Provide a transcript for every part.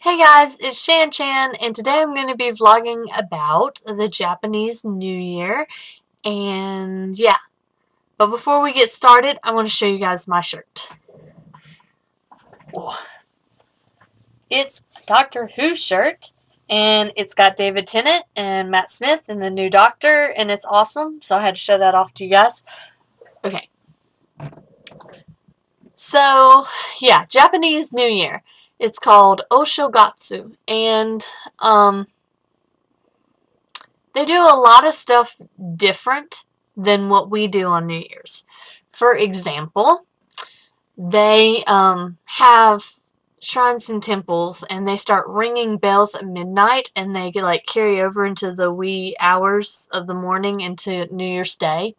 Hey guys, it's ShanChan, and today I'm going to be vlogging about the Japanese New Year, and yeah. But before we get started, I want to show you guys my shirt. Whoa. It's a Doctor Who shirt, and it's got David Tennant and Matt Smith and the new Doctor, and it's awesome, so I had to show that off to you guys. Okay. So, yeah, Japanese New Year. It's called Oshogatsu, and, they do a lot of stuff different than what we do on New Year's. For example, they have shrines and temples, and they start ringing bells at midnight, and they like carry over into the wee hours of the morning into New Year's Day.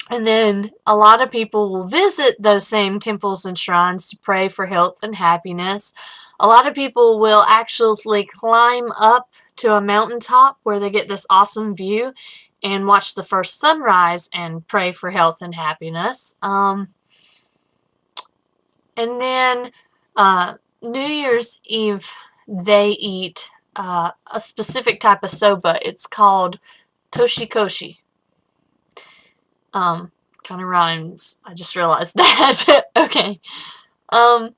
And then a lot of people will visit those same temples and shrines to pray for health and happiness. A lot of people will actually climb up to a mountaintop where they get this awesome view and watch the first sunrise and pray for health and happiness. And then New Year's Eve, they eat a specific type of soba. It's called Toshiko. Kind of rhymes. I just realized that. Okay. And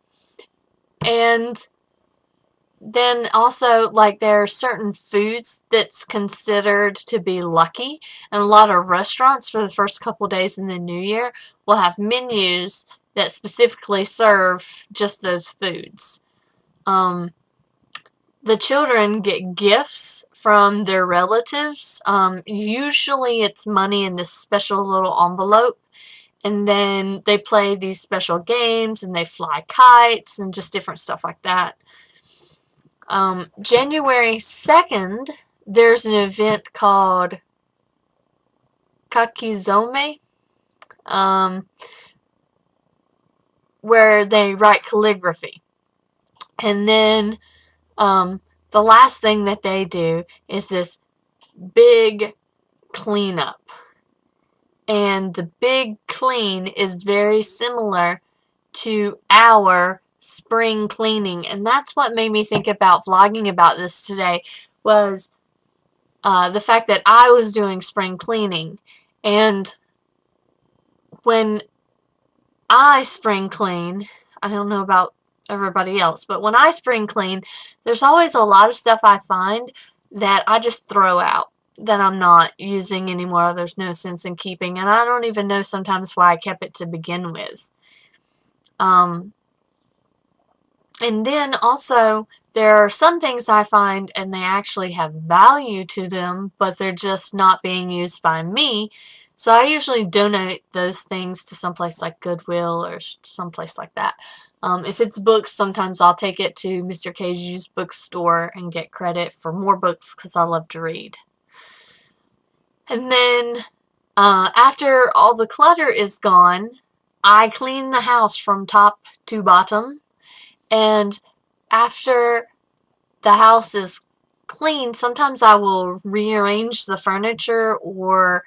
then also, like, there are certain foods that's considered to be lucky, and a lot of restaurants for the first couple days in the new year will have menus that specifically serve just those foods. The children get gifts from their relatives. Usually it's money in this special little envelope. And then they play these special games and they fly kites and just different stuff like that. January 2nd, there's an event called Kakizome, where they write calligraphy. And then the last thing that they do is this big cleanup. And the big clean is very similar to our spring cleaning. And that's what made me think about vlogging about this today, was the fact that I was doing spring cleaning. And when I spring clean, I don't know about everybody else, but when I spring clean, there's always a lot of stuff I find that I just throw out, that I'm not using anymore. There's no sense in keeping, and I don't even know sometimes why I kept it to begin with. And then also, there are some things I find and they actually have value to them, but they're just not being used by me. So I usually donate those things to someplace like Goodwill or someplace like that. If it's books, sometimes I'll take it to Mr. K's used bookstore and get credit for more books because I love to read. And then after all the clutter is gone, I clean the house from top to bottom. And after the house is clean, sometimes I will rearrange the furniture or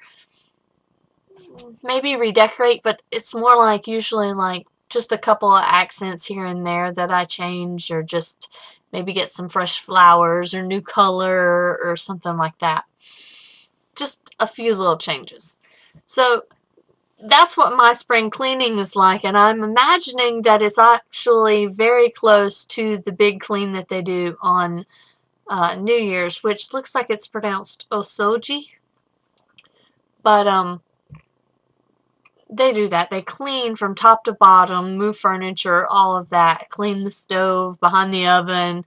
maybe redecorate, but it's more like usually like just a couple of accents here and there that I change, or just maybe get some fresh flowers or new color or something like that. Just a few little changes. So that's what my spring cleaning is like, and I'm imagining that it's actually very close to the big clean that they do on New Year's, which looks like it's pronounced Oosouji. But they do that. They clean from top to bottom, move furniture, all of that, clean the stove, behind the oven,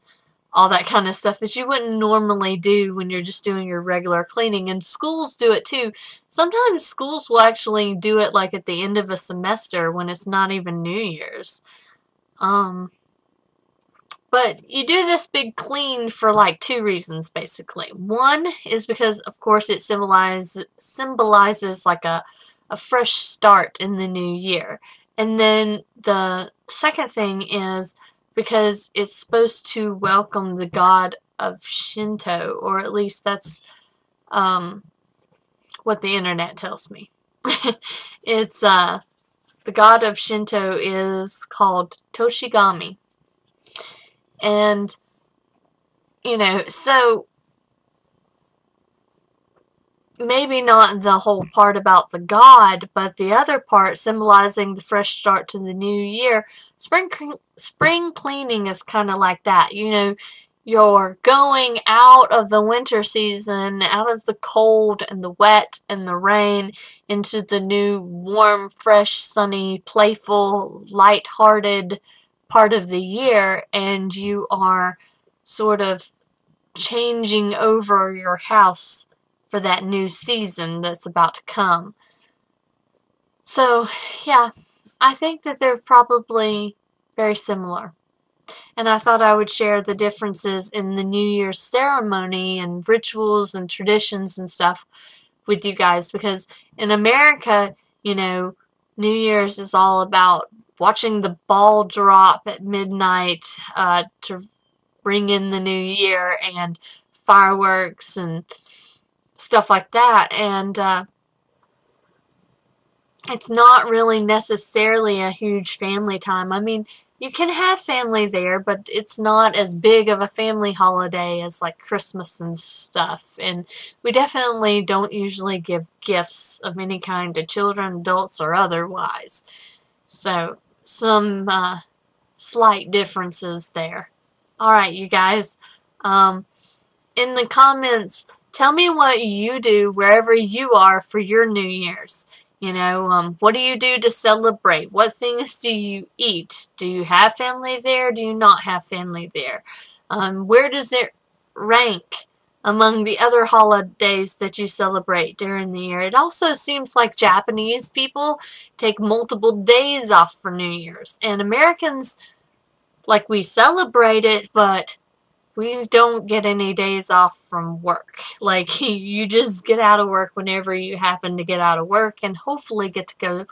all that kind of stuff that you wouldn't normally do when you're just doing your regular cleaning. And schools do it too. Sometimes schools will actually do it like at the end of a semester when it's not even New Year's. But you do this big clean for like two reasons, basically. One is because, of course, it symbolizes like a fresh start in the new year. And then the second thing is because it's supposed to welcome the god of Shinto, or at least that's what the internet tells me. It's the god of Shinto is called Toshigami. And, you know, so maybe not the whole part about the god, but the other part symbolizing the fresh start to the new year. Spring cleaning is kind of like that. You know, you're going out of the winter season, out of the cold and the wet and the rain, into the new warm, fresh, sunny, playful, light-hearted part of the year, and you are sort of changing over your house for that new season that's about to come. So, yeah, I think that they're probably very similar. And I thought I would share the differences in the New Year's ceremony and rituals and traditions and stuff with you guys, because in America, you know, New Year's is all about watching the ball drop at midnight to bring in the new year, and fireworks and stuff like that. And it's not really necessarily a huge family time. I mean, you can have family there, but it's not as big of a family holiday as like Christmas and stuff. And we definitely don't usually give gifts of any kind to children, adults, or otherwise. So, some slight differences there. Alright, you guys. In the comments, tell me what you do wherever you are for your New Year's. You know, what do you do to celebrate? What things do you eat? Do you have family there? Do you not have family there? Where does it rank among the other holidays that you celebrate during the year? It also seems like Japanese people take multiple days off for New Year's. And Americans, like, we celebrate it, but we don't get any days off from work. Like, you just get out of work whenever you happen to get out of work and hopefully get to go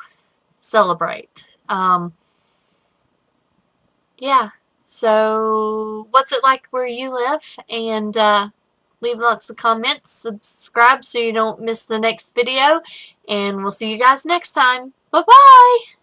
celebrate. Yeah. So, what's it like where you live? And leave lots of comments. Subscribe so you don't miss the next video. And we'll see you guys next time. Bye-bye!